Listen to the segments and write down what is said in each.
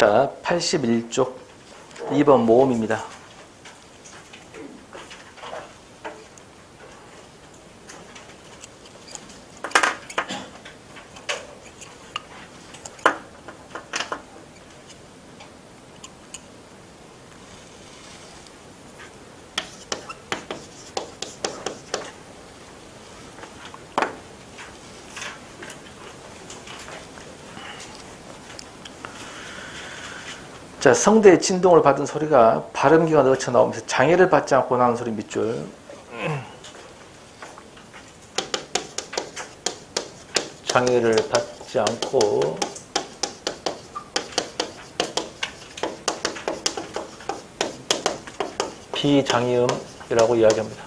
자, 81쪽 2번 모음입니다. 자, 성대의 진동을 받은 소리가 발음기가 넘쳐 나오면서 장애를 받지 않고 나오는 소리 밑줄. 장애를 받지 않고 비장애음이라고 이야기합니다.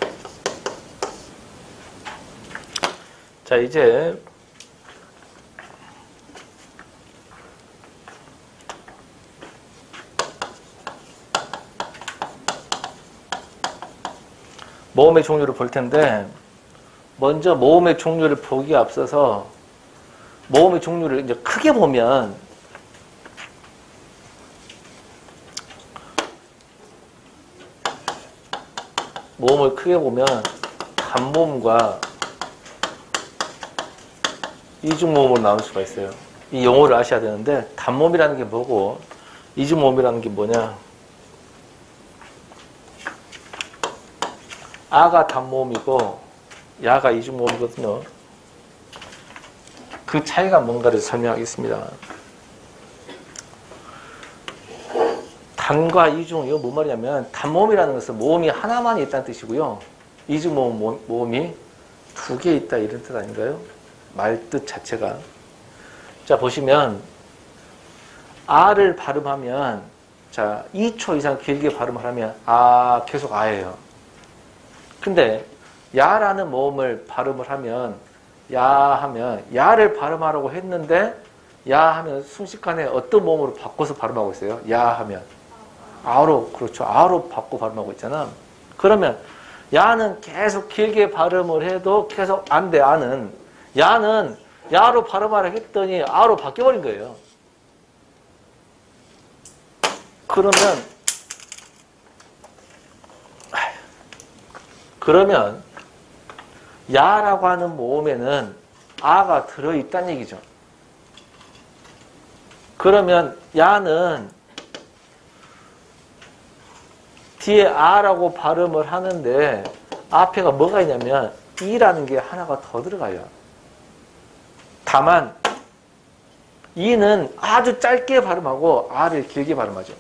자, 이제 모음의 종류를 볼 텐데, 먼저 모음의 종류를 보기에 앞서서 모음의 종류를 이제 크게 보면 모음을 크게 보면 단모음과 이중모음으로 나눌 수가 있어요. 이 용어를 아셔야 되는데, 단모음이라는 게 뭐고 이중모음이라는 게 뭐냐. 아가 단모음이고 야가 이중모음이거든요. 그 차이가 뭔가를 설명하겠습니다. 단과 이중, 이거 뭔 말이냐면, 단모음이라는 것은 모음이 하나만 있다는 뜻이고요. 이중모음, 모음이 두 개 있다, 이런 뜻 아닌가요? 말뜻 자체가. 자, 보시면 아를 발음하면, 자, 2초 이상 길게 발음을 하면 아, 계속 아예요. 근데 야라는 모음을 발음을 하면, 야 하면 야를 발음하라고 했는데 야 하면 순식간에 어떤 모음으로 바꿔서 발음하고 있어요? 야 하면 아로, 그렇죠. 아로 바꿔 발음하고 있잖아. 그러면 야는 계속 길게 발음을 해도 계속 안 돼. 아는 야는 야로 발음하라 했더니 아로 바뀌어버린 거예요. 그러면 야라고 하는 모음에는 아가 들어있다는 얘기죠. 그러면 야는 뒤에 아라고 발음을 하는데 앞에가 뭐가 있냐면 이라는 게 하나가 더 들어가요. 다만 이는 아주 짧게 발음하고 아를 길게 발음하죠.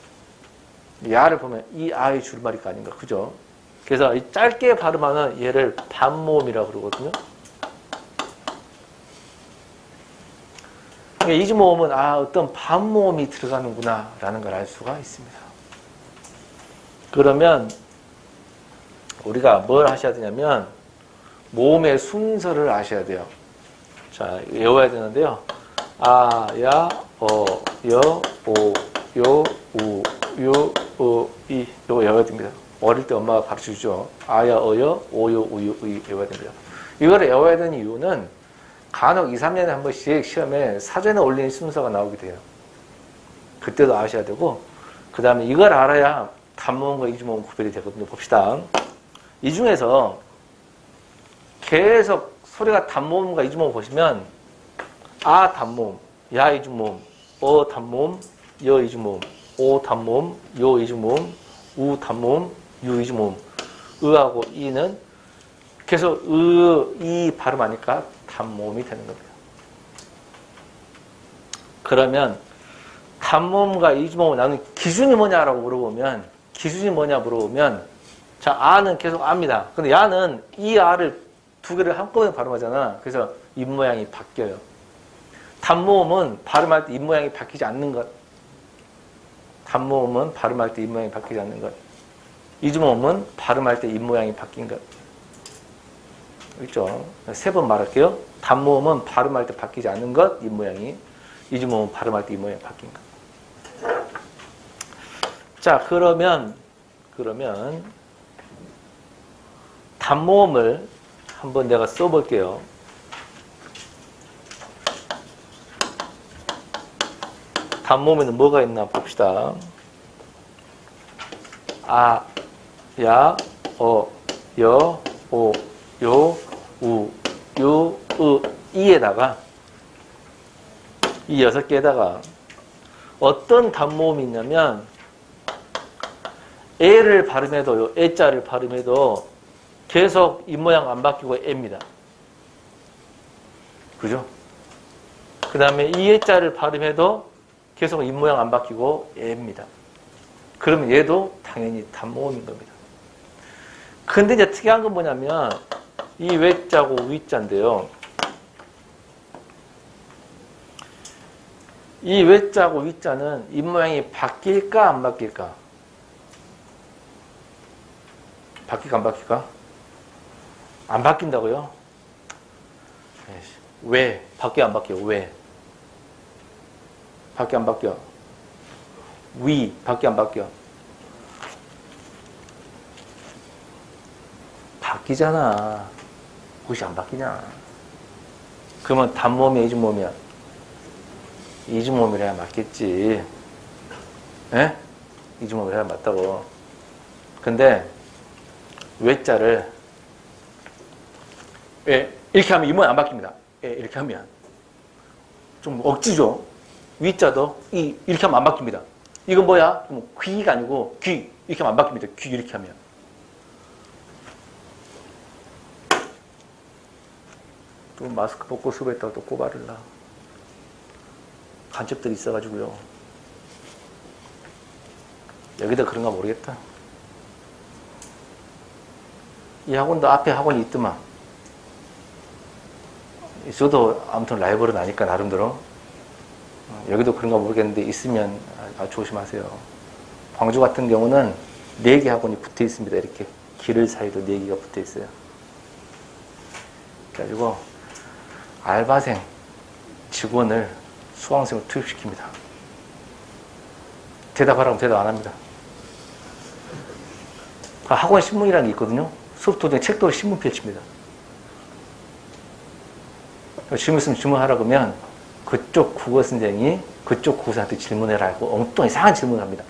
야를 보면 이 아의 줄말이가 아닌가, 그죠? 그래서 이 짧게 발음하는 얘를 반모음이라고 그러거든요. 그러니까 이중모음은 어떤 반모음이 들어가는구나 라는 걸 알 수가 있습니다. 그러면 우리가 뭘 하셔야 되냐면 모음의 순서를 아셔야 돼요. 자, 외워야 되는데요. 아, 야, 여, 오, 요, 우, 요, 이. 요거 외워야 됩니다. 어릴 때 엄마가 가르쳐주죠. 아야, 어여, 오요, 우유, 의 외워야 됩니다. 이걸 외워야 되는 이유는 간혹 2, 3년에 한 번씩 시험에 사전에 올리는 순서가 나오게 돼요. 그때도 아셔야 되고, 그 다음에 이걸 알아야 단모음과 이중모음 구별이 되거든요. 봅시다. 이 중에서 계속 소리가 단모음과 이중모음 보시면 아 단모음, 야 이중모음, 어 단모음, 여 이중모음, 오 단모음, 요 이중모음, 우 단모음, 유 이중모음. 으하고 이는 계속 이 발음하니까 단모음이 되는 겁니다. 그러면 단모음과 이중모음을 나누는 기준이 뭐냐라고 물어보면, 자, 아는 계속 아입니다. 근데 야는 이 아를 두 개를 한꺼번에 발음하잖아. 그래서 입 모양이 바뀌어요. 단모음은 발음할 때 입 모양이 바뀌지 않는 것. 단모음은 발음할 때 입 모양이 바뀌지 않는 것. 이중모음은 발음할 때 입 모양이 바뀐 것. 있죠? 세 번 말할게요. 단모음은 발음할 때 바뀌지 않는 것, 입 모양이. 이중모음은 발음할 때 입 모양이 바뀐 것. 자, 그러면 단모음을 한번 내가 써볼게요. 단모음에는 뭐가 있나 봅시다. 아, 야, 어, 여, 오, 요, 우, 요, 으, 이에다가 이 6개에다가 어떤 단모음이 있냐면 에를 발음해도요, 에자를 발음해도 계속 입모양 안 바뀌고 에입니다. 그죠? 그 다음에 이 에자를 발음해도 계속 입모양 안 바뀌고 에입니다. 그러면 얘도 당연히 단모음인 겁니다. 근데 이제 특이한 건 뭐냐면 이 외자고 위자인데요. 이 외자고 위자는 입모양이 바뀔까 안 바뀔까? 바뀔까 안 바뀔까? 안 바뀐다고요? 왜? 바뀌어 안 바뀌어? 왜? 바뀌어 안 바뀌어? 위? 바뀌어 안 바뀌어? 바뀌잖아. 그것이 안 바뀌냐? 그러면 단모음이야, 이중모음이야? 이중모음이라 맞겠지. 에? 이중모음이라 맞다고. 근데 외자를 이렇게 하면 이 모양 안 바뀝니다. 이렇게 하면 좀 억지죠. 위자도 이렇게 하면 안 바뀝니다. 이건 뭐야? 귀가 아니고 귀 이렇게 하면 안 바뀝니다. 귀 이렇게 하면. 또 마스크 벗고 수업했다가 또 꼬바를라. 간첩들이 있어가지고요. 여기다 그런가 모르겠다. 이 학원도 앞에 학원이 있더만. 저도 아무튼 라이벌은 아니까 나름대로. 여기도 그런가 모르겠는데 있으면 조심하세요. 광주 같은 경우는 4개 학원이 붙어 있습니다. 이렇게 길을 사이로 4개가 붙어 있어요. 그래가지고 알바생 직원을 수강생을 투입시킵니다. 대답하라고 대답 안 합니다. 학원 신문이라는 게 있거든요. 수업 도중에 책도 신문 펼칩니다. 질문 있으면 질문하라 그러면 그쪽 국어 선생이 그쪽 국어선생한테 질문해라고 엉뚱한 이상한 질문을 합니다.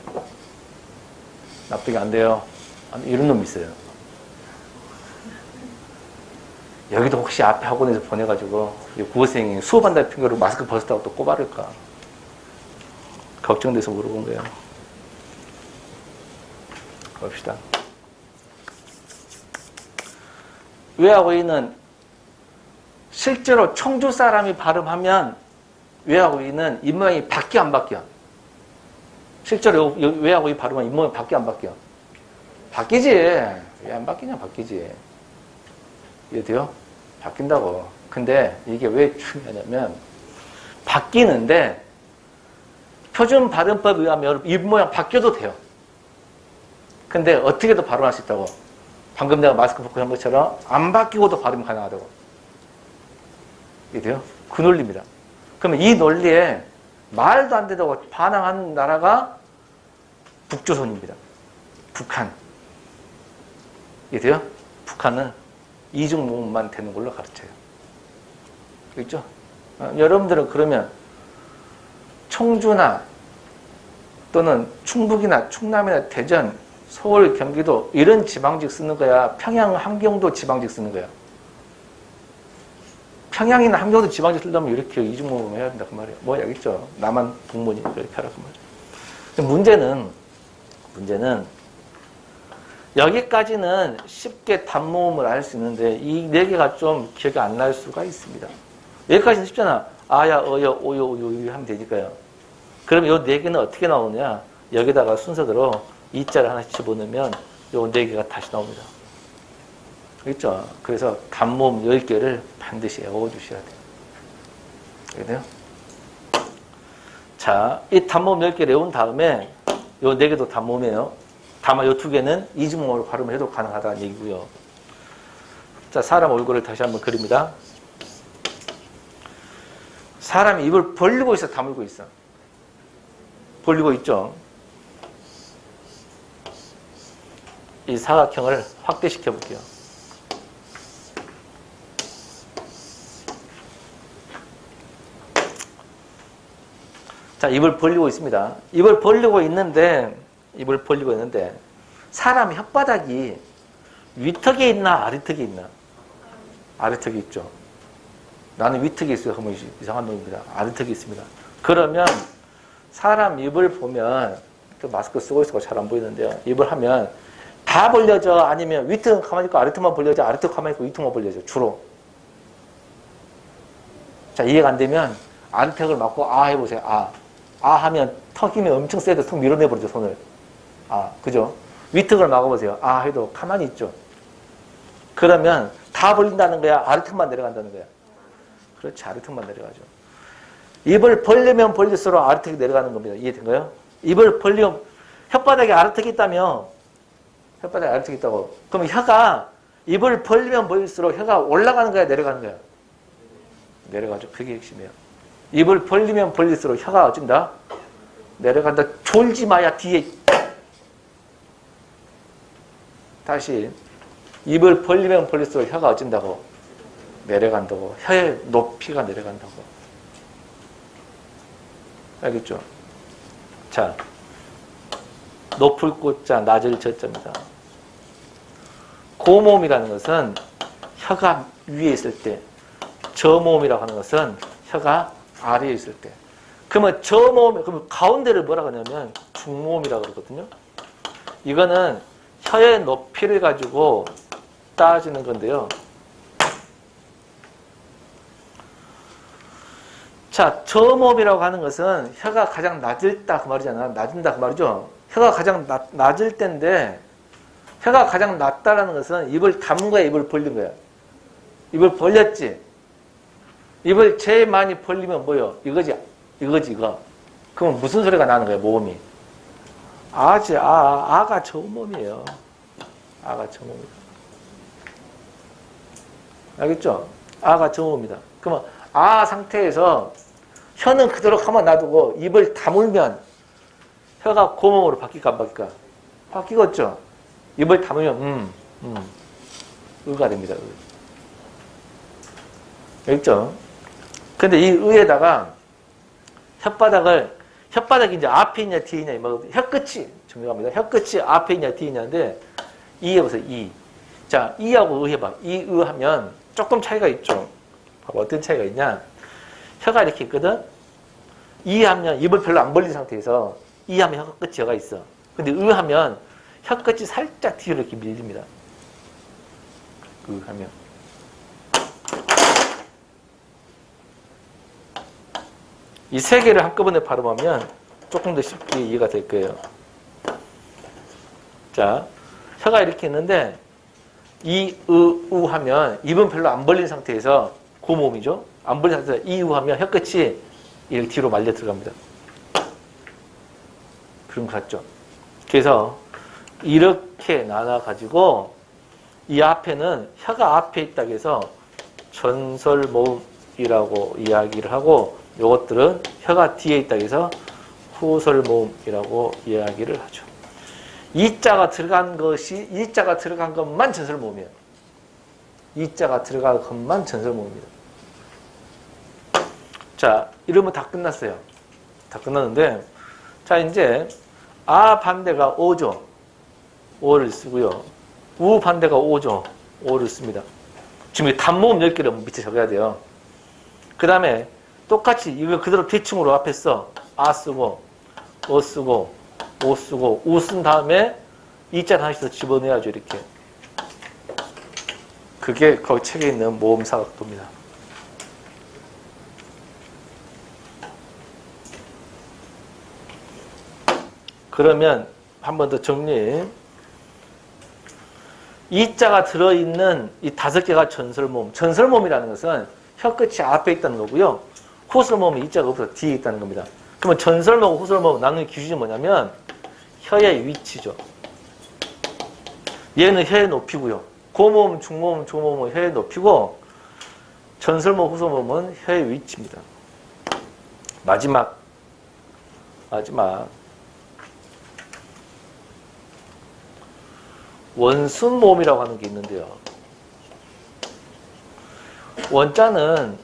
납득이 안 돼요. 이런 놈이 있어요. 여기도 혹시 앞에 학원에서 보내가지고 국어선생이 수업한다는 핑계로 마스크 벗었다고 또 꼬바를까 걱정돼서 물어본 거예요. 봅시다. 외하고 이는 실제로 청주 사람이 발음하면 외하고 이는 입모양이 바뀌어 안 바뀌어? 실제로 외하고 이 발음은 입모양이 바뀌어 안 바뀌어? 바뀌지. 왜 안 바뀌냐? 바뀌지. 이해돼요? 바뀐다고. 근데 이게 왜 중요하냐면 바뀌는데 표준 발음법에 의하면 입모양 바뀌어도 돼요. 근데 어떻게도 발음할 수 있다고. 방금 내가 마스크 벗고 한 것처럼 안 바뀌고도 발음이 가능하다고. 이해돼요? 그 논리입니다. 그러면 이 논리에 말도 안 되다고 반항하는 나라가 북조선입니다. 북한. 이해돼요? 북한은 이중모음만 되는 걸로 가르쳐요. 있죠? 여러분들은 그러면 청주나 또는 충북이나 충남이나 대전, 서울, 경기도 이런 지방직 쓰는 거야? 평양, 함경도 지방직 쓰는 거야? 평양이나 함경도 지방직 쓰려면 이렇게 이중모음 해야 된다 그 말이에요. 뭐 알겠죠? 남한 북문이 이렇게 하라 그 말이에요. 문제는 여기까지는 쉽게 단모음을 알 수 있는데 이 4개가 좀 기억이 안 날 수가 있습니다. 여기까지는 쉽잖아. 아야, 어여, 오요, 우요 하면 되니까요. 그럼 이 4개는 어떻게 나오느냐? 여기다가 순서대로 이자를 하나씩 집어넣으면 이 4개가 다시 나옵니다. 그렇죠? 그래서 단모음 10개를 반드시 외워주셔야 돼요. 알겠나요? 자, 이 단모음 10개 외운 다음에 이 4개도 단모음이에요. 다만 이 2개는 이중모음으로 발음을 해도 가능하다는 얘기고요. 자, 사람 얼굴을 다시 한번 그립니다. 사람이 입을 벌리고 있어, 다물고 있어? 벌리고 있죠. 이 사각형을 확대시켜 볼게요. 자, 자, 입을 벌리고 있습니다. 입을 벌리고 있는데 사람 혓바닥이 위턱에 있나 아래턱에 있나? 아래턱에 있죠. 나는 위턱에 있어요. 하면 이상한 놈입니다. 아래턱에 있습니다. 그러면 사람 입을 보면 또 마스크 쓰고 있어서 잘 안 보이는데요. 입을 하면 다 벌려져? 아니면 위턱은 가만히 있고 아래턱만 벌려져? 아래턱 가만히 있고 위턱만 벌려져? 주로. 자, 이해가 안 되면 아래턱을 막고 아 해보세요. 아. 아 하면 턱이면 엄청 세도 턱 밀어내버리죠, 손을. 아, 그죠? 위턱을 막아보세요. 아 해도 가만히 있죠. 그러면 다 벌린다는 거야? 아래턱만 내려간다는 거야? 그렇지, 아래턱만 내려가죠. 입을 벌리면 벌릴수록 아래턱이 내려가는 겁니다. 이해된가요? 입을 벌리면 혓바닥에 아래턱이 있다며? 혓바닥에 아래턱이 있다고. 그럼 혀가 입을 벌리면 벌릴수록 혀가 올라가는 거야, 내려가는 거야? 내려가죠. 그게 핵심이에요. 입을 벌리면 벌릴수록 혀가 어쩐다? 내려간다. 졸지 마야 뒤에. 다시 입을 벌리면 벌릴수록 혀가 어쩐다고? 내려간다고. 혀의 높이가 내려간다고. 알겠죠? 자, 높을 꽃자, 낮을 저자입니다. 고모음이라는 것은 혀가 위에 있을 때, 저모음이라고 하는 것은 혀가 아래에 있을 때. 그러면 저모음, 그러면 가운데를 뭐라고 하냐면 중모음이라고 그러거든요. 이거는 혀의 높이를 가지고 따지는 건데요. 자, 저모음이라고 하는 것은 혀가 가장 낮을다 그 말이잖아. 낮은다 그 말이죠. 혀가 가장 낮을 때인데 혀가 가장 낮다라는 것은 입을 담은 거야, 입을 벌린 거야. 입을 벌렸지. 입을 제일 많이 벌리면 뭐요? 이거지, 이거. 그러면 무슨 소리가 나는 거야, 모음이? 아지, 아가 저모음이에요. 아가 저모음이다. 알겠죠? 아가 저모음이다. 그러면 아 상태에서 혀는 그대로 가만 놔두고 입을 다물면 혀가 고모음으로 바뀔까 안 바뀔까? 바뀌겠죠? 입을 다물면 의가 됩니다. 알겠죠? 근데 이 의에다가 혓바닥이 이제 앞에 있냐 뒤에 있냐 이거거든요. 혀끝이 중요합니다. 혀끝이 앞에 있냐 뒤에 있냐인데 이 해보세요. 이. 자, 이하고 의 해봐. 이, 의 하면 조금 차이가 있죠. 봐봐, 어떤 차이가 있냐. 혀가 이렇게 있거든. 이 하면 입을 별로 안 벌린 상태에서 이 하면 혀 끝이 여가 있어. 근데 의 하면 혀 끝이 살짝 뒤로 이렇게 밀립니다. 의 하면. 이 세 개를 한꺼번에 발음하면 조금 더 쉽게 이해가 될 거예요. 자, 혀가 이렇게 있는데 이, 우 하면 입은 별로 안 벌린 상태에서 고모음이죠. 안 벌린 상태에서 이, 우 하면 혀끝이 이렇게 뒤로 말려 들어갑니다. 그런 거 같죠? 그래서 이렇게 나눠가지고 이 앞에는 혀가 앞에 있다고 해서 전설모음이라고 이야기를 하고 요것들은 혀가 뒤에 있다고 해서 후설모음이라고 이야기를 하죠. 이자가 들어간 것만 전설모음이에요. 이자가 들어간 것만 전설모음입니다. 자, 이러면 다 끝났어요. 다 끝났는데, 자, 이제, 아 반대가 오죠. 오를 쓰고요. 우 반대가 오죠. 오를 씁니다. 지금 단모음 10개를 밑에 적어야 돼요. 그 다음에, 똑같이 이거 그대로 대충으로 앞에 써. 아 쓰고, 어 쓰고, 오 쓰고, 우 쓴 다음에 이자 하나씩 더 집어넣어야죠, 이렇게. 그게 거기 책에 있는 모음사각도입니다. 그러면 한 번 더 정리. 이자가 들어있는 이 5개가 전설모음. 전설모음이라는 것은 혀끝이 앞에 있다는 거고요. 후설모음은 이자가 없어서 뒤에 있다는 겁니다. 그러면 전설모음, 후설모음 나누는 기준이 뭐냐면 혀의 위치죠. 얘는 혀의 높이고요. 고모음, 중모음, 조모음은 혀의 높이고 전설모음, 후설모음은 혀의 위치입니다. 마지막 원순모음이라고 하는 게 있는데요. 원자는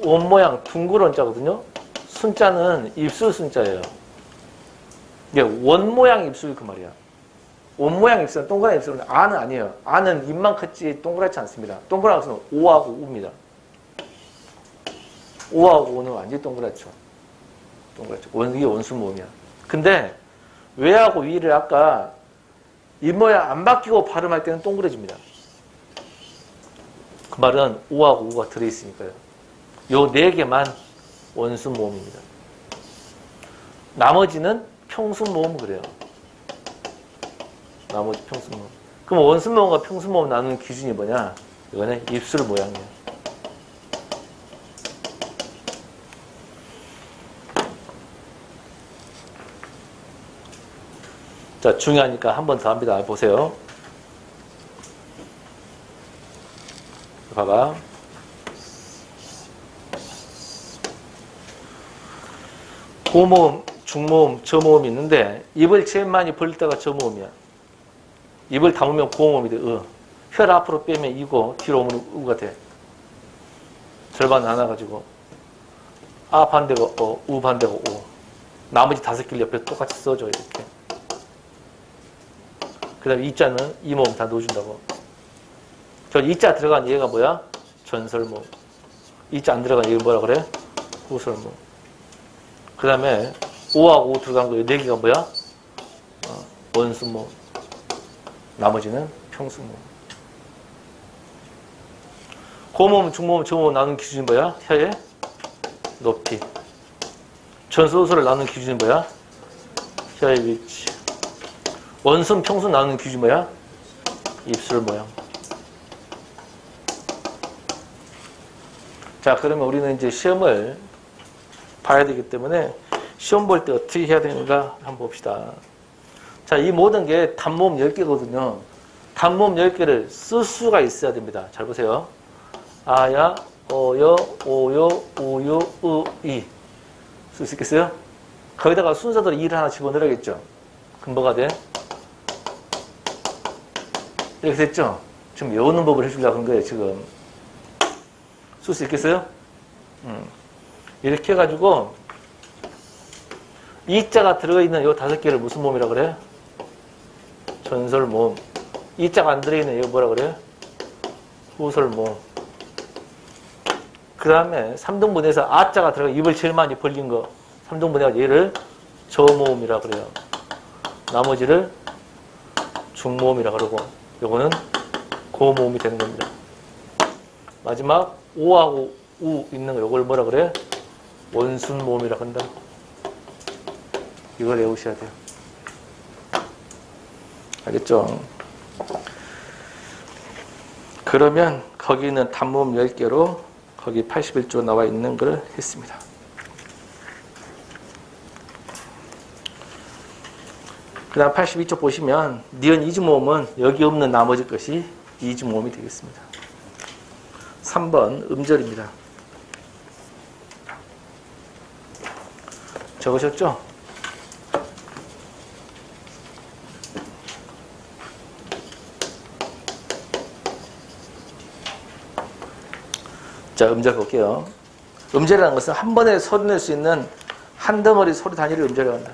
원 모양 둥글 원자거든요. 순자는 입술 순자예요. 이게 원 모양 입술 그 말이야. 원 모양 입술은 동그란 입술은 아는 아니에요. 아는 입만 컸지 동그랗지 않습니다. 동그란 것은 오하고 우입니다. 오하고 우는 완전히 동그랗죠. 동그랗죠. 이게 원수 모음이야. 근데 외하고 위를 아까 입 모양 안 바뀌고 발음할 때는 동그래집니다. 그 말은 오하고 우가 들어있으니까요. 요 네 개만 원수 모음입니다. 나머지는 평수 모음 그래요. 나머지 평수 모음. 그럼 원수 모음과 평수 모음 나누는 기준이 뭐냐? 이거는 입술 모양이에요. 자, 중요하니까 한 번 더 합니다. 보세요. 봐봐. 고모음, 중모음, 저모음이 있는데 입을 제일 많이 벌릴 때가 저모음이야. 입을 담으면 고모음이 돼. 혀를 앞으로 빼면 이고 뒤로 오면 우가 돼. 절반 나눠가지고 아 반대가 우 반대가 오. 나머지 5개를 옆에 똑같이 써줘 이렇게. 그 다음에 이자는 이 모음 다 넣어준다고. 저 이자 들어간 얘가 뭐야? 전설모음. 이자 안 들어간 얘가 뭐라 그래? 후설모음. 그 다음에 오하고 오 들어간 거 4개가 뭐야? 원수모음. 나머지는 평수모음. 고모음, 중모음, 저모음 나누는 기준이 뭐야? 혀의 높이. 전소소를 나누는 기준이 뭐야? 혀의 위치. 원순, 평순 나누는 기준이 뭐야? 입술 모양. 자, 그러면 우리는 이제 시험을 봐야 되기 때문에 시험 볼 때 어떻게 해야 되는가 한번 봅시다. 자, 이 모든 게 단모음 10개거든요. 단모음 10개를 쓸 수가 있어야 됩니다. 잘 보세요. 아야, 어여, 오요, 우유, 으이. 쓸 수 있겠어요? 거기다가 순서대로 일 하나 집어넣어야겠죠. 그럼 뭐가 돼? 이렇게 됐죠? 지금 외우는 법을 해주려고 한 거예요, 지금. 쓸 수 있겠어요? 이렇게 해가지고, 이자가 들어있는 요 5개를 무슨 모음이라 그래? 전설모음. 이자가 안 들어있는 이거 뭐라 그래? 후설모음. 그 다음에 3등분해서 아자가 들어가 입을 제일 많이 벌린 거 3등분해서 얘를 저모음이라 그래요. 나머지를 중모음이라 그러고 요거는 고모음이 되는 겁니다. 마지막 오하고 우 있는 거 요걸 뭐라 그래? 원순모음이라 한다. 이걸 외우셔야 돼요. 알겠죠? 그러면 거기는 단모음 10개로 거기 81조 나와 있는 걸 했습니다. 그 다음 82조 보시면 니은 이즈모음은 여기 없는 나머지 것이 이즈모음이 되겠습니다. 3번 음절입니다. 적으셨죠? 자, 음절 볼게요. 음절이라는 것은 한 번에 소리 낼 수 있는 한 덩어리 소리 단위를 음절이라고 한다.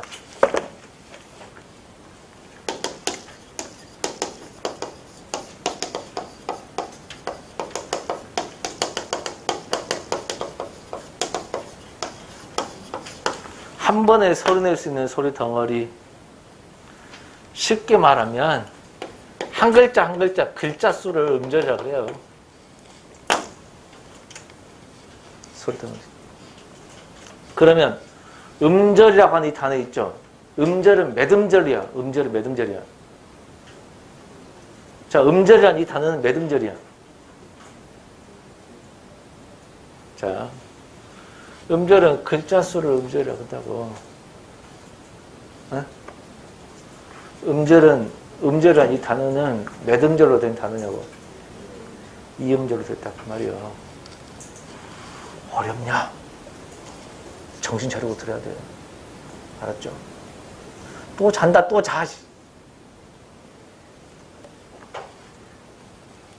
한 번에 소리 낼 수 있는 소리 덩어리. 쉽게 말하면 한 글자 한 글자 글자 수를 음절이라고 그래요. 소리 덩어리. 그러면 음절이라고 하는 이 단어 있죠. 음절은 몇 음절이야? 음절은 몇 음절이야? 자, 음절이라는 이 단어는 몇 음절이야? 자, 음절은 글자 수를 음절이라고 한다고. 어? 음절이라는 이 단어는 몇 음절로 된 단어냐고. 2음절로 됐다 그 말이요. 어렵냐? 정신 차리고 들어야 돼. 알았죠? 또 잔다, 또 자.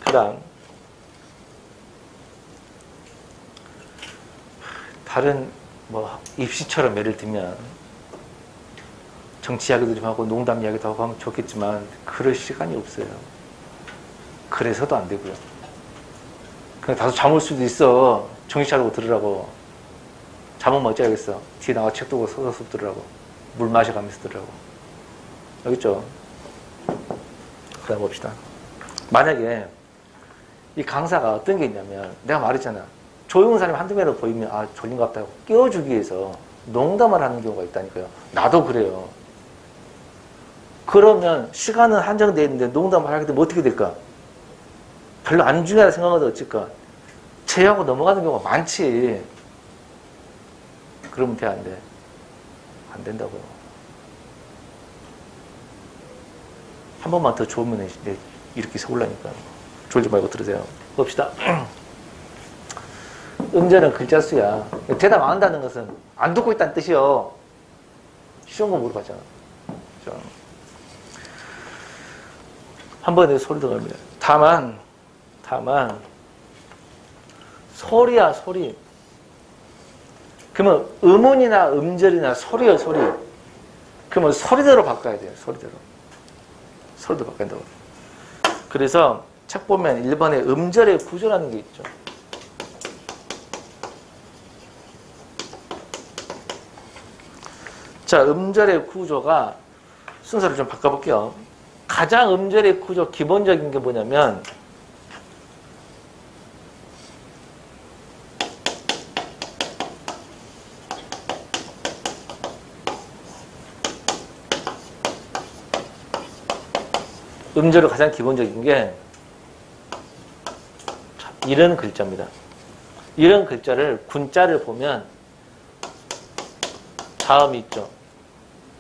그 다음. 다른 뭐 입시처럼 예를 들면 정치 이야기도 좀 하고 농담 이야기도 하고 하면 좋겠지만 그럴 시간이 없어요. 그래서도 안 되고요. 그냥 다소 잠올 수도 있어. 정신 차리고 들으라고. 잠은 어찌하겠어. 뒤에 나와 책 두고 서서 들으라고. 물 마셔가면서 들으라고. 알겠죠? 그 다음 봅시다. 만약에 이 강사가 어떤 게 있냐면 내가 말했잖아. 조용한 사람이 한두 명이라도 보이면 아 졸린 것 같다고 깨워주기 위해서 농담을 하는 경우가 있다니까요. 나도 그래요. 그러면 시간은 한정되어 있는데 농담을 하게 되면 어떻게 될까? 별로 안 중요하다 생각하다 어쩔까? 제하고 넘어가는 경우가 많지. 그러면 돼, 안 돼? 안 된다고요. 한 번만 더 좋으면 이렇게 서울라니까. 졸지 말고 들으세요. 봅시다. 음절은 글자 수야. 대답 안 한다는 것은 안 듣고 있다는 뜻이요. 쉬운 거 물어봤잖아. 한 번에 소리 들어갑니다. 다만 소리야 소리. 그러면 음운이나 음절이나 소리요 소리. 그러면 소리대로 바꿔야 돼요. 소리대로 바꾼다고. 그래서 책 보면 1번에 음절의 구조라는 게 있죠. 자, 음절의 구조가 순서를 좀 바꿔볼게요. 가장 음절의 구조 기본적인 게 뭐냐면 음절의 가장 기본적인 게 이런 글자입니다. 이런 글자를 군자를 보면 자음이 있죠.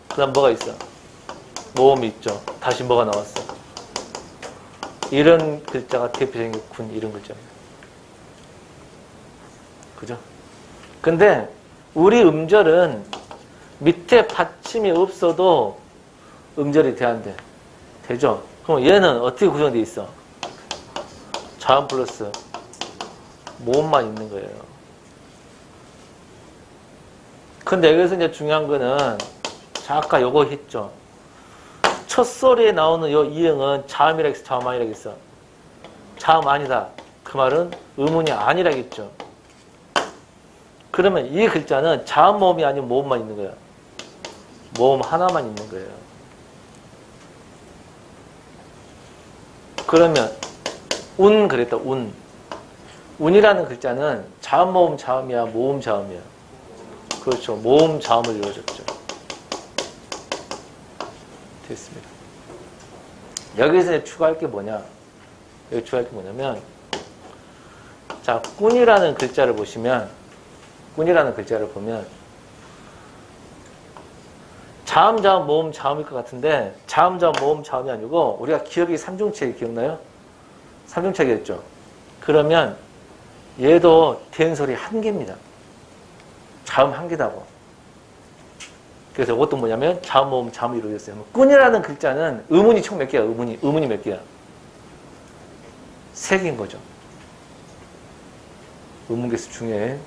그 다음 뭐가 있어? 모음이 있죠. 다시 뭐가 나왔어? 이런 글자가 대표적인 게 군 이런 글자입니다. 그죠? 근데 우리 음절은 밑에 받침이 없어도 음절이 돼야 안 돼. 되죠? 그럼 얘는 어떻게 구성되어 있어? 자음 플러스 모음만 있는 거예요. 근데 여기서 이제 중요한 거는 자, 아까 요거 했죠. 첫 소리에 나오는 요 이응은 자음이라 했어, 자음 아니라 했어. 자음 아니다. 그 말은 음운이 아니라겠죠. 그러면 이 글자는 자음 모음이 아니면 모음만 있는 거야. 모음 하나만 있는 거예요. 그러면 운 그랬다. 운이라는 글자는 자음 모음 자음이야, 모음 자음이야. 그렇죠. 모음 자음을 이루어졌죠. 됐습니다. 여기서 추가할 게 뭐냐? 여기 추가할 게 뭐냐면, 자, 꾼이라는 글자를 보시면, 자음, 자음, 모음, 자음일 것 같은데, 자음, 자음, 모음, 자음이 아니고, 우리가 기억이 삼중책 기억나요? 삼중책이었죠. 그러면 얘도 된소리 한 개입니다. 자음 한 개다고. 그래서 이것도 뭐냐면 자음, 모음, 자음이 이루어졌어요. 꾼이라는 글자는 음운이 총 몇 개야? 음운이 몇 개야? 3개인 거죠. 음운 개수 중에.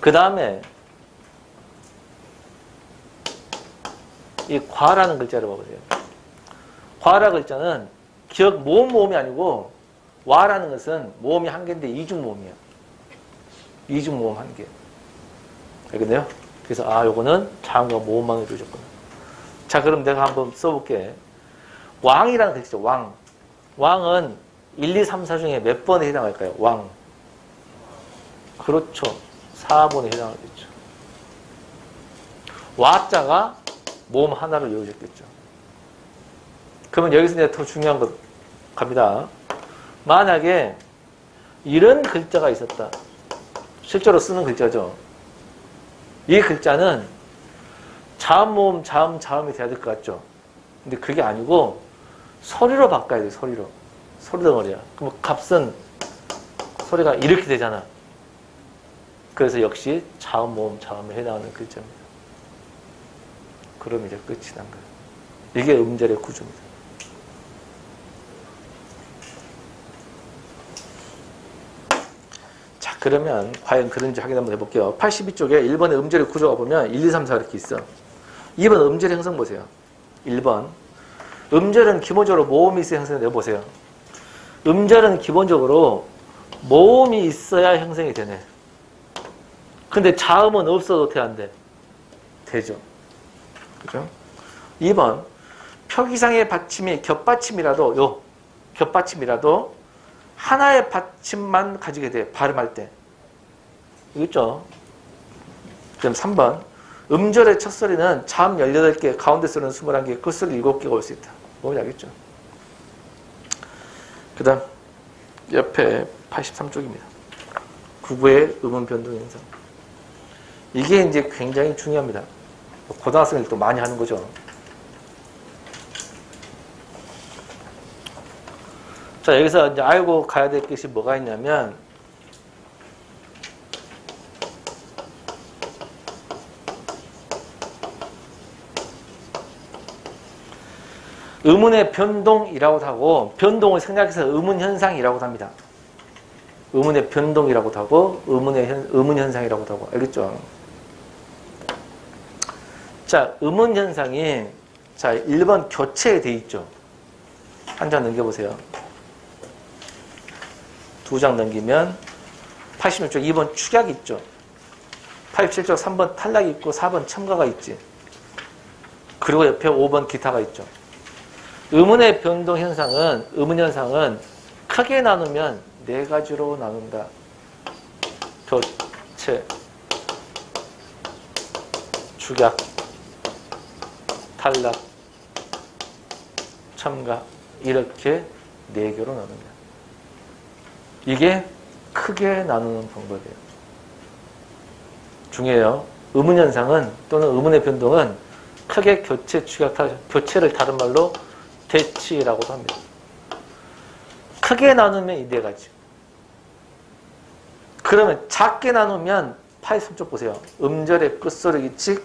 그 다음에 이 과라는 글자를 봐보세요. 과라 글자는 기억 모음이 아니고 와라는 것은 모음이 한 개인데 이중 모음이야. 이중 모음 한 개. 알겠네요? 그래서 요거는 자음과 모음만 이루어졌구나. 자, 그럼 내가 한번 써볼게. 왕이라는 글자죠. 왕. 왕은 1, 2, 3, 4 중에 몇 번에 해당할까요? 왕. 그렇죠. 4번에 해당하겠죠. 와자가 모음 하나를 이루어졌겠죠. 그러면 여기서 이제 더 중요한 것 갑니다. 만약에 이런 글자가 있었다. 실제로 쓰는 글자죠. 이 글자는 자음, 모음, 자음, 자음이 돼야 될 것 같죠. 근데 그게 아니고 소리로 바꿔야 돼. 소리로. 소리 덩어리야. 그럼 값은 소리가 이렇게 되잖아. 그래서 역시 자음, 모음, 자음에 해당하는 글자입니다. 그럼 이제 끝이 난 거예요. 이게 음절의 구조입니다. 자, 그러면 과연 그런지 확인 한번 해볼게요. 82쪽에 1번의 음절의 구조가 보면 1, 2, 3, 4 이렇게 있어. 2번 음절의 형성 보세요. 1번. 음절은 기본적으로 모음이 있어야 형성이 되어 보세요. 음절은 기본적으로 모음이 있어야 형성이 되네. 근데 자음은 없어도 돼, 안 돼? 되죠. 그죠? 2번. 표기상의 받침이 겹받침이라도 하나의 받침만 가지게 돼. 발음할 때. 있죠? 그럼 3번. 음절의 첫 소리는 자음 18개, 가운데 소리는 21개, 끝소리 7개가 올 수 있다. 뭔지 알겠죠? 그 다음 옆에 83쪽입니다. 국어의 음운 변동 현상. 이게 이제 굉장히 중요합니다. 고등학생들 또 많이 하는 거죠. 자, 여기서 이제 알고 가야 될 것이 뭐가 있냐면, 음운의 변동이라고도 하고, 변동을 생략해서 음운 현상이라고도 합니다. 음운의 변동이라고도 하고, 음운 현상이라고도 하고, 알겠죠? 자, 음운 현상이, 자, 1번 교체에 돼 있죠. 한 장 넘겨보세요. 2장 넘기면 86쪽 2번 축약이 있죠. 87쪽 3번 탈락이 있고 4번 첨가가 있지. 그리고 옆에 5번 기타가 있죠. 음운의 변동 현상은, 음운 현상은 크게 나누면 4가지로 나눈다. 교체, 축약, 탈락, 첨가, 이렇게 4개로 나눕니다. 이게 크게 나누는 방법이에요. 중요해요. 음운 현상은 또는 음운의 변동은 크게 교체, 축약, 교체를 다른 말로 대치라고도 합니다. 크게 나누면 이 4가지. 그러면 작게 나누면 83쪽 보세요. 음절의 끝소리 기칙,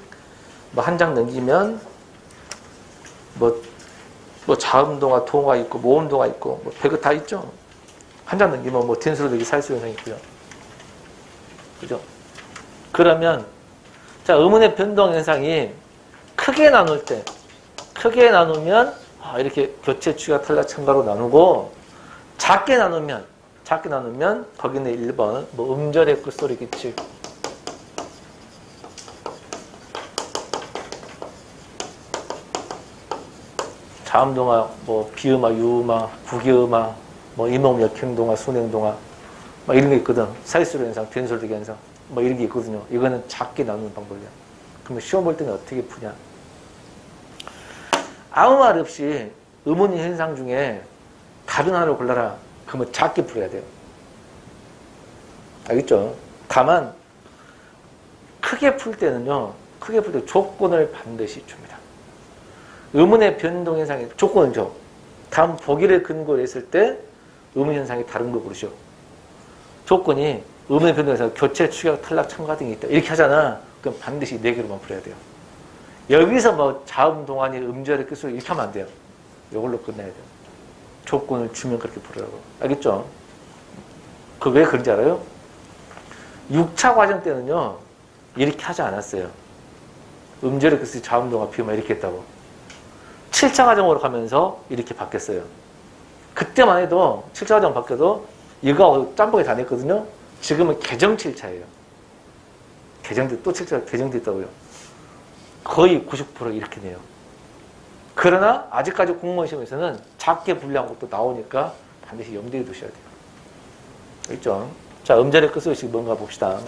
뭐 한 장 넘기면 뭐 자음동화, 동화 있고 모음동화 있고 뭐 별거 다 있죠. 한 장 넘기면 뭐 딘수로되기 살수 현상이 있고요. 그죠? 그러면 자, 음운의 변동 현상이 크게 나눌 때, 크게 나누면 이렇게 교체, 축약, 탈락, 첨가로 나누고, 작게 나누면 거기는 1번 뭐 음절의 끝소리 기칙, 자음동화, 뭐 비음화, 유음화, 구기음화, 뭐 이목, 역행동화, 순행동화, 막 이런 게 있거든. 사이수로 현상, 변솔되기 현상, 뭐 이런 게 있거든요. 이거는 작게 나누는 방법이야. 그러면 시험 볼 때는 어떻게 푸냐? 아무 말 없이 음운 현상 중에 다른 하나를 골라라. 그러면 작게 풀어야 돼요. 알겠죠? 다만 크게 풀 때는요. 크게 풀 때 조건을 반드시 줍니다. 음운의 변동 현상의 조건을 줘. 다음 보기를 근거로 했을 때 음운 현상이 다른 거 고르죠. 조건이 음운의 변동 현상, 교체, 축약, 탈락, 첨가 등이 있다. 이렇게 하잖아. 그럼 반드시 4개로만 풀어야 돼요. 여기서 뭐 자음, 동안이, 음절의 끝소리 이렇게 하면 안 돼요. 이걸로 끝내야 돼요. 조건을 주면 그렇게 풀으라고. 알겠죠? 그 왜 그런지 알아요? 6차 과정 때는요. 이렇게 하지 않았어요. 음절의 끝소리, 자음, 동안, 비음화 이렇게 했다고. 7차 과정으로 가면서 이렇게 바뀌었어요. 그때만 해도 7차 과정 바뀌어도 이거 짬뽕이 다 냈거든요. 지금은 개정 7차예요. 개정돼, 또 7차 개정돼 있다고요. 거의 90% 이렇게 내요. 그러나 아직까지 공무원 시험에서는 작게 분류한 것도 나오니까 반드시 염두에 두셔야 돼요. 알겠죠? 자, 음절의 끝소리식 뭔가 봅시다.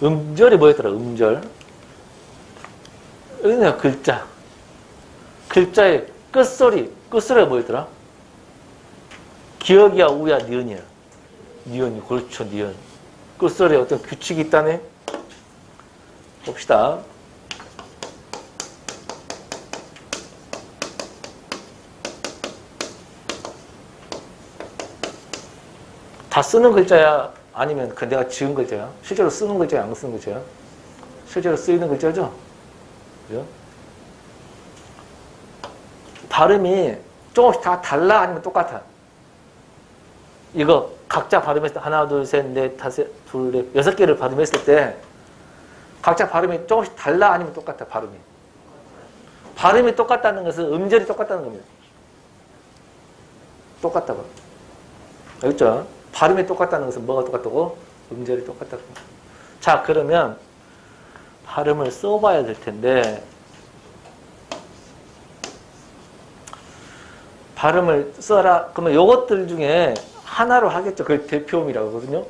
음절이 뭐였더라? 음절. 여기는 글자. 글자의 끝소리가 뭐였더라? 기억이야, 우야, 니은이야. 니은이, 그렇죠, 니은. 끝소리에 어떤 규칙이 있다네? 봅시다. 다 쓰는 글자야? 아니면 그 내가 지은 글자야? 실제로 쓰는 글자야? 안 쓰는 글자야? 실제로 쓰이는 글자죠? 그죠? 발음이 조금씩 다 달라? 아니면 똑같아? 이거 각자 발음했을 때 하나, 둘, 셋, 넷, 다섯, 둘, 넷, 6개를 발음했을 때 각자 발음이 조금씩 달라 아니면 똑같아 발음이. 발음이 똑같다는 것은 음절이 똑같다는 겁니다. 똑같다고. 알겠죠? 발음이 똑같다는 것은 뭐가 똑같다고? 음절이 똑같다고. 자, 그러면 발음을 써봐야 될 텐데 발음을 써라. 그러면 요것들 중에 하나로 하겠죠. 그게 대표음이라고 하거든요.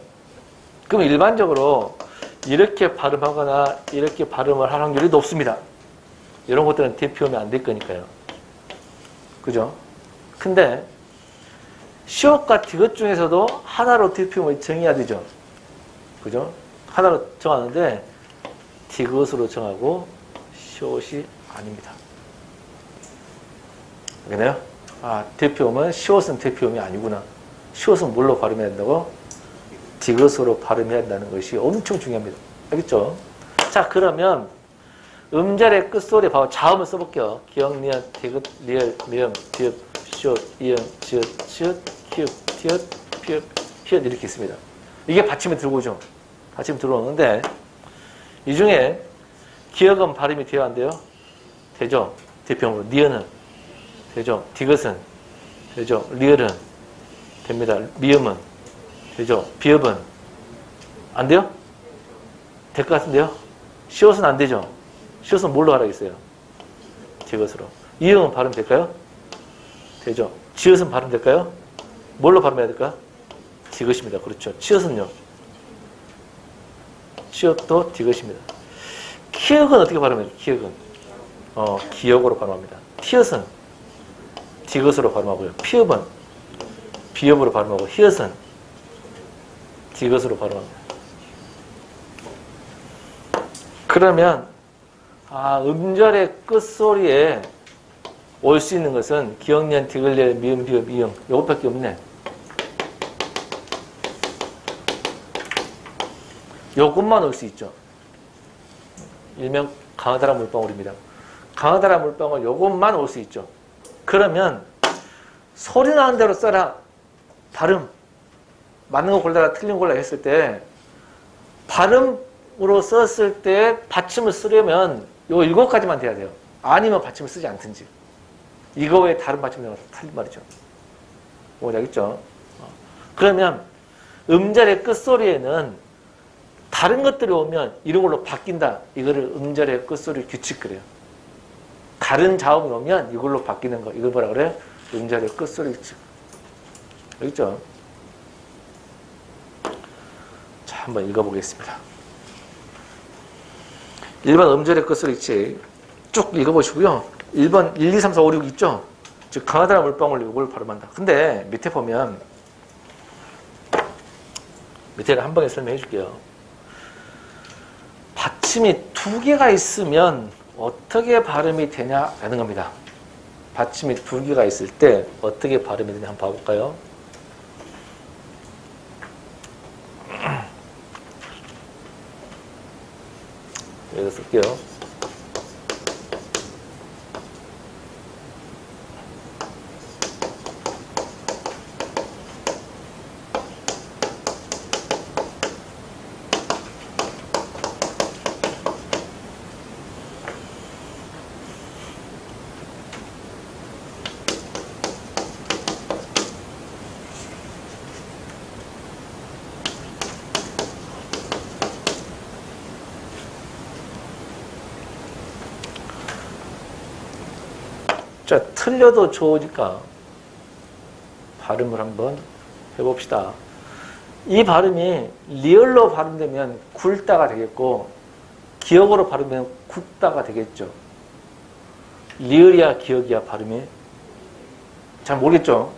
그럼 일반적으로 이렇게 발음하거나 이렇게 발음을 할 확률이 높습니다. 이런 것들은 대표음이 안 될 거니까요. 그죠? 근데 시옷과 디귿 중에서도 하나로 대표음을 정해야 되죠. 그죠? 하나로 정하는데 디귿으로 정하고 시옷이 아닙니다. 알겠나요? 아, 대표음은 시옷은 대표음이 아니구나. 시옷은 뭘로 발음해야 된다고? 디귿으로 발음해야 한다는 것이 엄청 중요합니다. 알겠죠? 자, 그러면 음절의 끝소리 바로 자음을 써볼게요. 기역, 니은, 디귿, 리을, 미음, 디귿, 시옷, 이응, 지읒, 시읒, 키읔, 티읕, 피읕, 히읗 이렇게 있습니다. 이게 받침에 들어오죠. 받침에 들어오는데 이 중에 기역은 발음이 돼야 안 돼요? 되죠. 대표음으로. 니은은 되죠. 디귿은 되죠. 리을은 됩니다. 미음은 되죠. 비읍은 안 돼요? 될 것 같은데요? 시옷은 안 되죠. 시옷은 뭘로 하라겠어요? 디귿으로. 이응은 발음 될까요? 되죠. 지읒은 발음 될까요? 뭘로 발음해야 될까? 디귿입니다. 그렇죠. 치읓은요? 치읓도 디귿입니다. 키읔은 어떻게 발음해요? 키읔은 기역으로 발음합니다. 티읕은 디귿으로 발음하고요. 피읍은 비읍으로 발음하고 히읗은 디귿으로 발음합니다. 그러면 음절의 끝소리에 올 수 있는 것은 기역, 니은, 디귿, 리을, 미음, 비읍, 이응 이것밖에 없네. 요것만 올 수 있죠. 일명 강하다란 물방울입니다. 강하다란 물방울 요것만 올 수 있죠. 그러면 소리 나는 대로 써라. 발음. 맞는 거 골라라 틀린 거 골라 했을 때 발음으로 썼을 때 받침을 쓰려면 요 7가지만 돼야 돼요. 아니면 받침을 쓰지 않든지. 이거 외에 다른 받침이 나와서 틀린 말이죠. 뭔지 알겠죠? 그러면 음절의 끝소리에는 다른 것들이 오면 이런 걸로 바뀐다. 이거를 음절의 끝소리 규칙 그래요. 다른 자음이 오면 이걸로 바뀌는 거. 이걸 뭐라 그래요? 음절의 끝소리 규칙. 알겠죠? 자, 한번 읽어보겠습니다. 1번 음절의 끝소리 규칙 쭉 읽어보시고요. 1번 1, 2, 3, 4, 5, 6 있죠? 즉 강하다란 물방울 이걸 발음한다. 근데 밑에 보면 밑에를 한 번에 설명해 줄게요. 받침이 2개가 있으면 어떻게 발음이 되냐라는 겁니다. 받침이 2개가 있을 때 어떻게 발음이 되냐 한번 봐볼까요? 여기다 쓸게요. 자, 틀려도 좋으니까 발음을 한번 해봅시다. 이 발음이 리얼로 발음되면 굴다가 되겠고 기역으로 발음되면 굽다가 되겠죠. 리얼이야 기역이야 발음이? 잘 모르겠죠?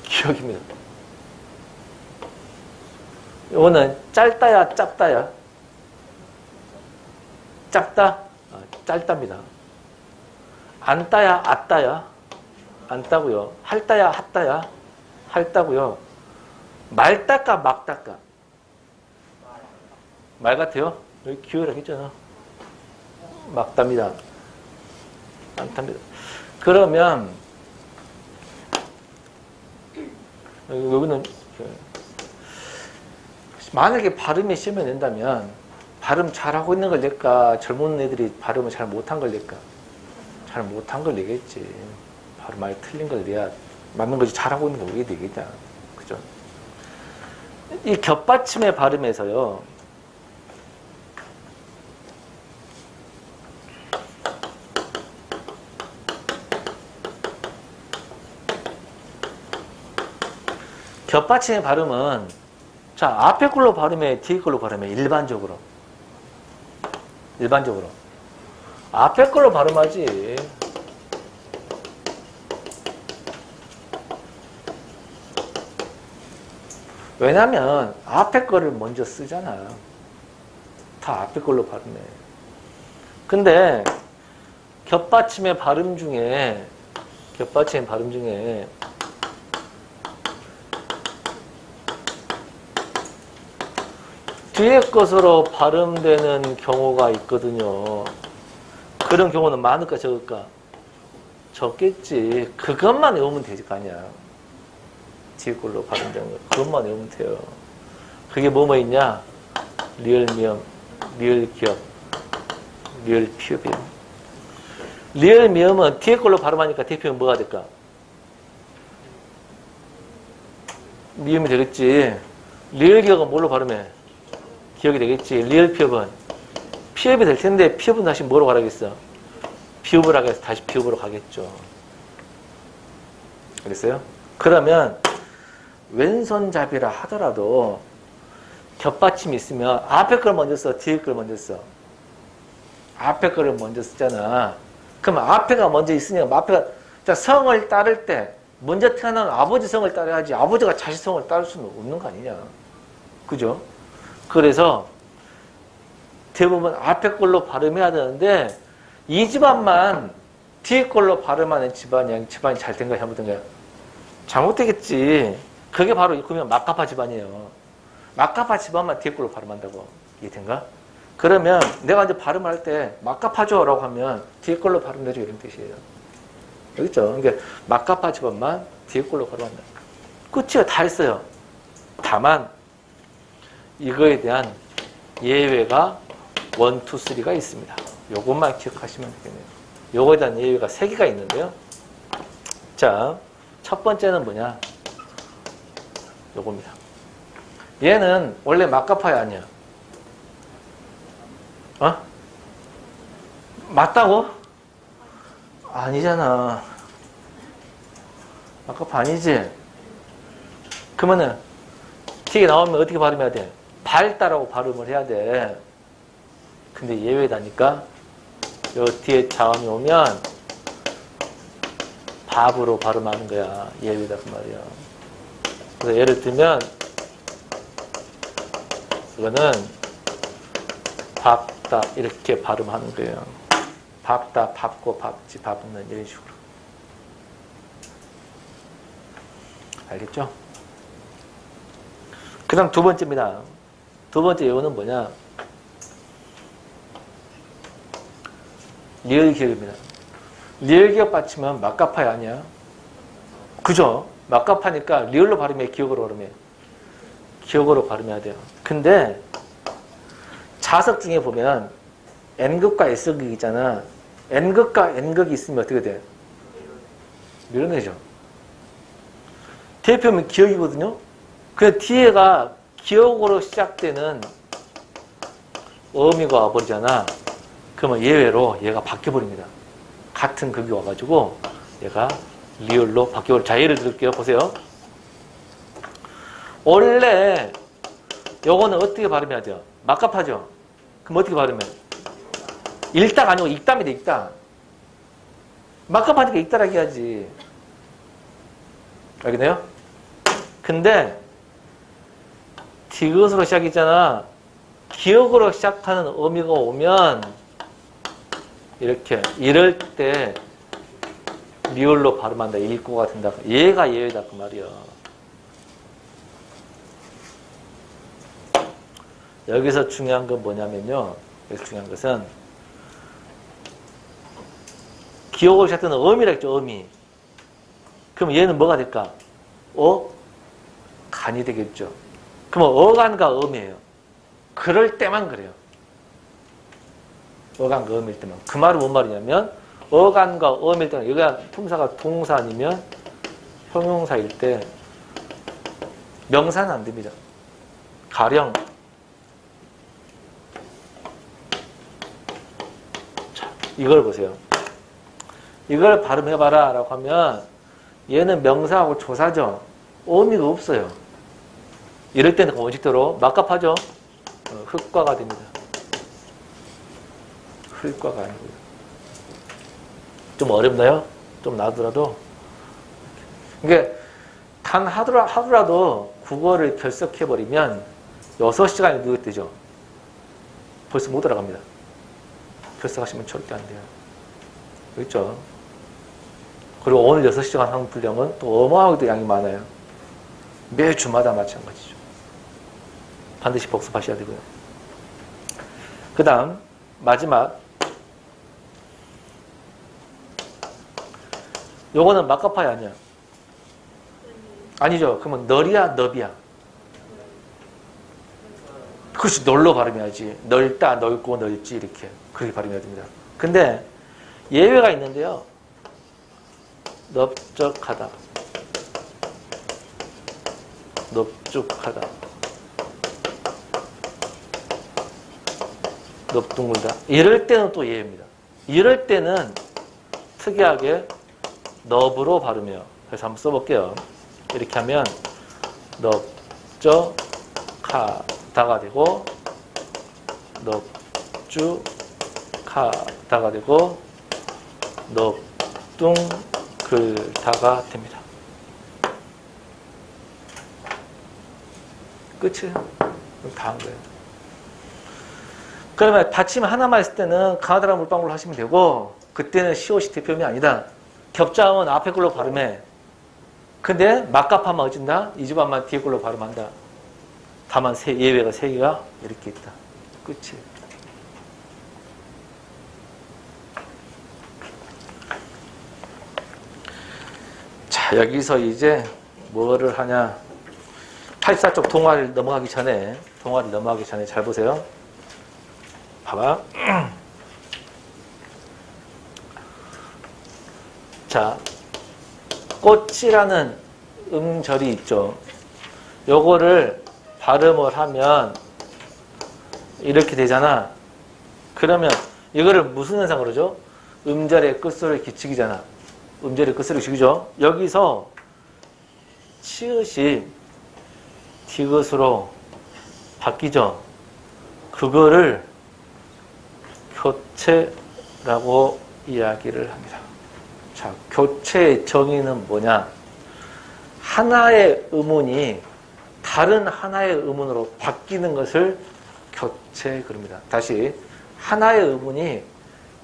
기역입니다. 이거는 짧다야 짧다야? 짧다? 짧답니다. 안따야 아따야? 안따고요. 할따야 핫따야? 할따고요. 말따까 막따까? 말 같아요? 여기 기어라고 했잖아. 막답니다. 안답니다. 그러면 여기는 만약에 발음에 시험에 낸다면 발음 잘하고 있는 걸 낼까? 젊은 애들이 발음을 잘 못한 걸 낼까? 잘 못한 걸 내겠지. 발음 많이 틀린 걸 내야 맞는 거지. 잘하고 있는 거 왜 내겠냐. 그죠? 이 겹받침의 발음에서요. 겹받침의 발음은 자, 앞에 걸로 발음해, 뒤에 걸로 발음해. 일반적으로. 앞에 걸로 발음하지. 왜냐면 앞에 거를 먼저 쓰잖아. 다 앞에 걸로 발음해. 근데 겹받침의 발음 중에 뒤에 것으로 발음되는 경우가 있거든요. 그런 경우는 많을까 적을까? 적겠지. 그것만 외우면 되지 거 아니야. 뒤에 걸로 발음되는 거. 그것만 외우면 돼요. 그게 뭐뭐 있냐? 리을 미음, 리을 기역, 리을 피읍이에요. 리을 미음은 뒤에 걸로 발음하니까 대표는 뭐가 될까? 미음이 되겠지. 리을 기역은 뭘로 발음해? 기억이 되겠지. 리을 피읍은 피읍이 될 텐데 피읍은 다시 뭐로 가라겠어? 피읍을 하겠어. 다시 피읍으로 가겠죠. 알겠어요? 그러면 왼손잡이라 하더라도 겹받침이 있으면 앞에 걸 먼저 써, 뒤에 걸 먼저 써. 앞에 거를 먼저 쓰잖아. 그러면 앞에가 먼저 있으니까 앞에가 자, 성을 따를 때 먼저 태어난 아버지 성을 따라야지 아버지가 자식 성을 따를 수는 없는 거 아니냐. 그죠? 그래서 대부분 앞에 걸로 발음해야 되는데 이 집안만 뒤에 걸로 발음하는 집안이 잘 된 거야, 잘못된 거야? 잘못되겠지. 그게 바로 그러면 마카파 집안이에요. 마카파 집안만 뒤에 걸로 발음한다고. 이해된가? 그러면 내가 이제 발음을 할 때 마카파죠 라고 하면 뒤에 걸로 발음해줘 이런 뜻이에요. 여기 있죠? 그러니까 마카파 집안만 뒤에 걸로 발음한다. 끝이에요. 다 했어요. 다만 이거에 대한 예외가 1, 2, 3가 있습니다. 요것만 기억하시면 되겠네요. 요거에 대한 예외가 3개가 있는데요. 자, 첫 번째는 뭐냐? 요겁니다. 얘는 원래 마카파야 아니야? 어? 맞다고? 아니잖아. 마카파 아니지? 그러면은 뒤에 나오면 어떻게 발음해야 돼? 밝다라고 발음을 해야 돼. 근데 예외다니까 요 뒤에 자음이 오면 밥으로 발음하는 거야. 예외다 그 말이야. 그래서 예를 들면 이거는 밥다 이렇게 발음하는 거예요. 밥다, 밥고, 밥지, 밥은 이런 식으로. 알겠죠? 그 다음 두 번째입니다. 두 번째 예우는 뭐냐? 리을 기역입니다. 리을 기역 받치면 마카파야 아니야? 그죠? 마카파니까 리을로 발음해, 기역으로 발음해. 기역으로 발음해야 돼요. 근데 자석 중에 보면 N극과 S극이 있잖아. N극과 N극이 있으면 어떻게 돼? 밀어내죠. 대표면 기역이거든요? 그 뒤에가 기역으로 시작되는 어미가 와버리잖아. 그러면 예외로 얘가 바뀌어버립니다. 같은 극이 와가지고 얘가 리을로 바뀌어버려. 자, 예를 들을게요. 보세요. 원래 요거는 어떻게 발음해야 돼요? 마카파죠? 그럼 어떻게 발음해? 일딱 아니고 익담이 돼, 익담. 마카파니까 익다라고 해야지. 알겠네요? 근데 디귿으로 시작했잖아. 기역으로 시작하는 어미가 오면 이렇게 이럴 때 리을로 발음한다. 일고가 된다. 얘가 예외다 그 말이야. 여기서 중요한 건 뭐냐면요. 여기서 중요한 것은 기역으로 시작하는 어미라 했죠. 어미. 그럼 얘는 뭐가 될까? 간이 되겠죠. 그러면 어간과 음이에요. 그럴 때만 그래요. 어간과 음일 때만. 그 말은 뭔 말이냐면 어간과 음일 때는 여기가 품사가 동사 아니면 형용사일 때 명사는 안 됩니다. 가령 자, 이걸 보세요. 이걸 발음해봐라 라고 하면 얘는 명사하고 조사죠. 의미가 없어요. 이럴 때는 원칙대로 막갑하죠. 흑과가 됩니다. 흑과가 아니고요. 좀 어렵나요? 좀 나더라도. 그러니까 단 하루라도 국어를 결석해버리면 6시간이 누적되죠. 벌써 못 알아갑니다. 결석하시면 절대 안 돼요. 그렇죠? 그리고 오늘 6시간 한 분량은 또 어마어마하게 양이 많아요. 매주마다 마찬가지죠. 반드시 복습하셔야 되고요. 그 다음 마지막 요거는 막가파야 아니야? 아니죠. 그러면 널이야 넙이야? 그렇지. 널로 발음해야지. 넓다 넓고 넓지 이렇게 그렇게 발음해야 됩니다. 근데 예외가 있는데요. 넓적하다 넓죽하다 넓둥글다 이럴 때는 또 예외입니다. 이럴 때는 특이하게 넙으로 발음해요. 그래서 한번 써볼게요. 이렇게 하면 넓적하다가 되고 넓죽하다가 되고 넓둥글다가 됩니다. 끝이에요. 다 한 거예요. 그러면 받침 하나만 있을 때는 가나다라 물방울로 하시면 되고 그때는 시옷이 대표음이 아니다. 겹자음은 앞에 걸로 발음해. 근데 막갑하면 어진다? 이주반만 뒤에 걸로 발음한다. 다만 예외가 3개가 이렇게 있다. 끝이에요. 자, 여기서 이제 뭐를 하냐. 84쪽 동화를 넘어가기 전에 잘 보세요. 봐봐. 자, 꽃이라는 음절이 있죠. 요거를 발음을 하면 이렇게 되잖아. 그러면 이거를 무슨 현상 그러죠? 음절의 끝소리를 기치기잖아. 음절의 끝소리를 기치기죠. 여기서 치읓이 디귿으로 바뀌죠. 그거를 교체라고 이야기를 합니다. 자, 교체의 정의는 뭐냐? 하나의 음운이 다른 하나의 음운으로 바뀌는 것을 교체 그럽니다. 다시 하나의 음운이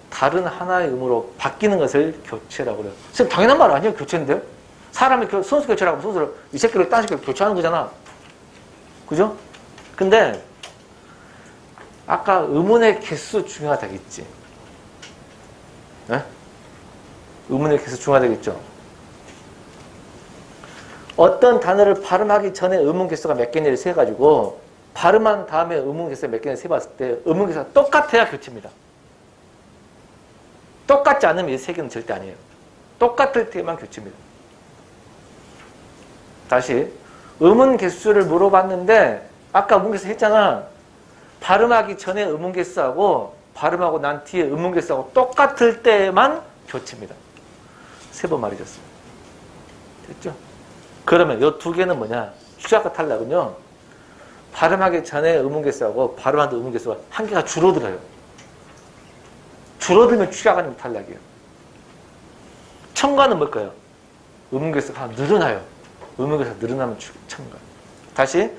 다른 하나의 음으로 바뀌는 것을 교체라고 그래요. 지금 당연한 말 아니에요? 교체인데? 사람이 선수 교체라고 선수를 이 새끼를 딴 새끼를 교체하는 거잖아. 그죠? 근데 아까 음운의 개수 중요하다겠지. 네? 음운의 개수 중요하다겠죠. 어떤 단어를 발음하기 전에 음운 개수가 몇 개인지를 세가지고 발음한 다음에 음운 개수가 몇 개인지 세봤을 때 음운 개수가 똑같아야 교체입니다. 똑같지 않으면 이 세 개는 절대 아니에요. 똑같을 때만 교체입니다. 다시 음운 개수를 물어봤는데 아까 음운 개수 했잖아. 발음하기 전에 음운 개수하고 발음하고 난 뒤에 음운 개수하고 똑같을 때만 교체입니다. 3번 말해줬어요. 됐죠? 그러면 이 2개는 뭐냐? 취약과 탈락은요. 발음하기 전에 음운 개수하고 발음한 뒤 음운 개수가 한 개가 줄어들어요. 줄어들면 취약 아니면 탈락이에요. 첨가는 뭘까요? 음운 개수가 늘어나요. 음운 개수가 늘어나면 첨가. 다시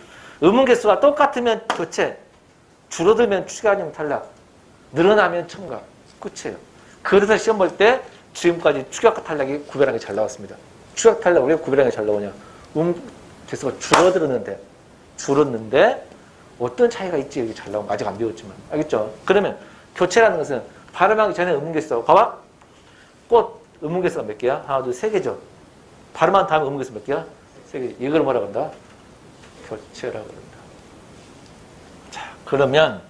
음운 개수가 똑같으면 교체, 줄어들면 취약 아니면 탈락, 늘어나면 첨가. 끝이에요. 그래서 시험 볼 때 지금까지 취약과 탈락이 구별하는 게 잘 나왔습니다. 취약 탈락 왜 구별하는 게 잘 나오냐? 개수가 줄었는데 어떤 차이가 있지? 여기 잘 나오면 아직 안 배웠지만 알겠죠? 그러면 교체라는 것은 발음하기 전에 음운 개수 봐봐. 꽃 음운 개수가 몇 개야? 하나, 둘, 3개죠. 발음한 다음에 음운 개수 몇 개야? 3개. 이걸 뭐라고 한다? 교체라고 그런다. 자, 그러면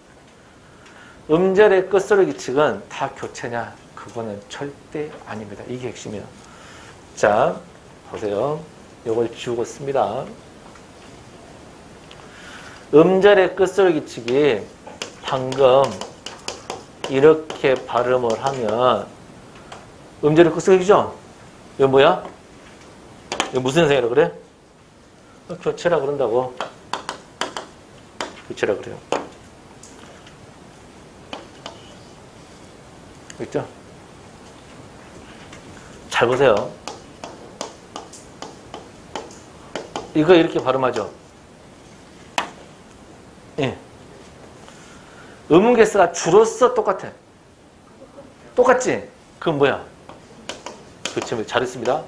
음절의 끝소리 기칙은 다 교체냐? 그거는 절대 아닙니다. 이게 핵심이에요. 자, 보세요. 요걸 지우고 씁니다. 음절의 끝소리 기칙이 방금 이렇게 발음을 하면 음절의 끝소리 기죠? 이거 뭐야? 이거 무슨 생이라 그래? 교체라 그런다고. 교체라 그래요. 있죠? 잘 보세요. 이거 이렇게 발음하죠? 예. 의문 개수가 줄었어? 똑같아? 똑같지? 그건 뭐야? 교체 잘했습니다.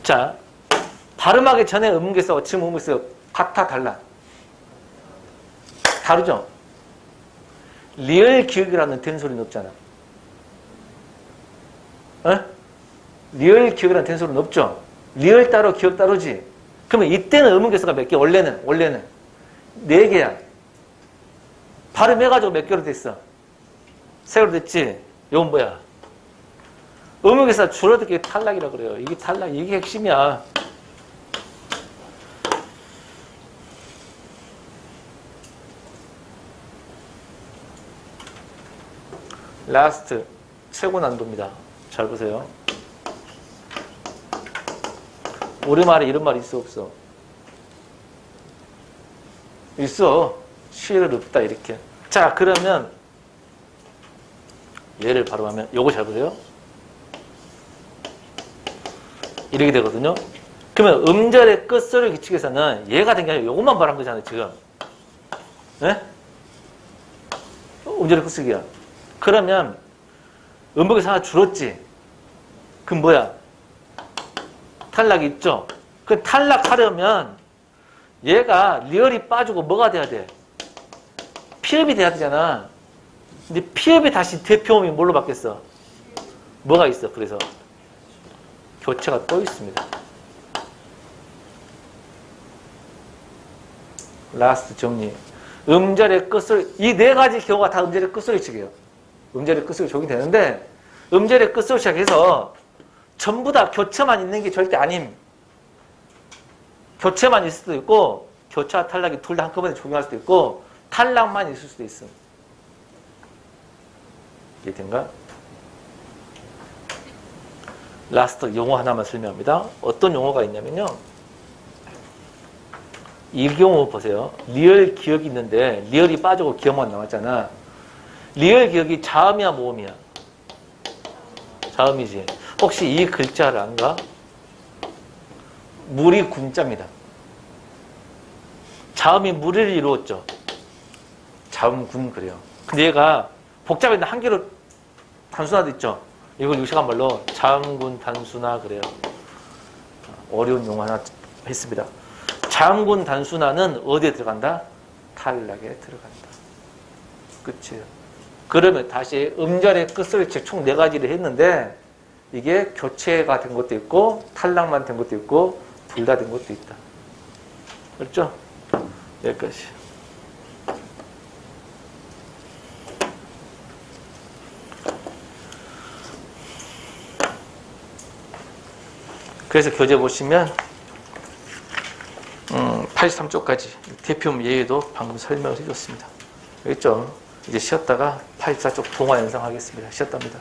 자, 발음하기 전에 의문 개수와 지금 의문 개수 같아 달라? 다르죠? 리얼 기억이라는 된소리는 없잖아. 어? 리얼 기억이라는 된소리는 없죠? 리얼 따로 기억 따로지? 그러면 이때는 의문 개수가 몇 개? 원래는 4개야. 발음해가지고 몇 개로 됐어? 3개로 됐지? 이건 뭐야? 의문 개수가 줄어들게 탈락이라고 그래요. 이게 탈락, 이게 핵심이야. 라스트 최고 난도입니다. 잘 보세요. 우리말에 이런 말이 있어 없어? 있어. 시를 없다 이렇게. 자, 그러면 얘를 바로 하면 요거 잘 보세요. 이렇게 되거든요. 그러면 음절의 끝소리 규칙에서는 얘가 된 게 아니라 요것만 말한 거잖아요 지금. 네? 음절의 끝소리야. 그러면 음복에서 하나 줄었지? 그럼 뭐야? 탈락이 있죠? 그 탈락하려면 얘가 리얼이 빠지고 뭐가 돼야 돼? 피읍이 돼야 되잖아. 근데 피읍이 다시 대표음이 뭘로 바뀌었어? 뭐가 있어? 그래서 교체가 또 있습니다. 라스트 정리. 음절의 끝소리, 이 4가지 경우가 다 음절의 끝소리 측이에요. 음절의 끝소리 적용이 되는데 음절의 끝소리 시작해서 전부 다 교체만 있는 게 절대 아님. 교체만 있을 수도 있고 교체와 탈락이 둘 다 한꺼번에 적용할 수도 있고 탈락만 있을 수도 있음. 이해된가? 라스트 용어 하나만 설명합니다. 어떤 용어가 있냐면요. 이 경우 보세요. 리얼 기억이 있는데 리얼이 빠지고 기억만 남았잖아. 리얼 기억이 자음이야 모음이야? 자음이지. 혹시 이 글자를 안가? 물이 군자입니다. 자음이 물을 이루었죠. 자음군 그래요. 근데 얘가 복잡한데 한 개로 단순화도 있죠. 이걸 유식한 말로 자음군 단순화 그래요. 어려운 용어 하나 했습니다. 자음군 단순화는 어디에 들어간다? 탈락에 들어간다. 끝이에요. 그러면 다시 음절의 끝소리책 총 4가지를 했는데 이게 교체가 된 것도 있고 탈락만 된 것도 있고 둘 다 된 것도 있다. 그렇죠? 여기까지. 그래서 교재 보시면 83쪽까지 대표음 예외도 방금 설명을 해줬습니다. 알겠죠? 이제 쉬었다가 84쪽 동화 연상하겠습니다. 쉬었답니다.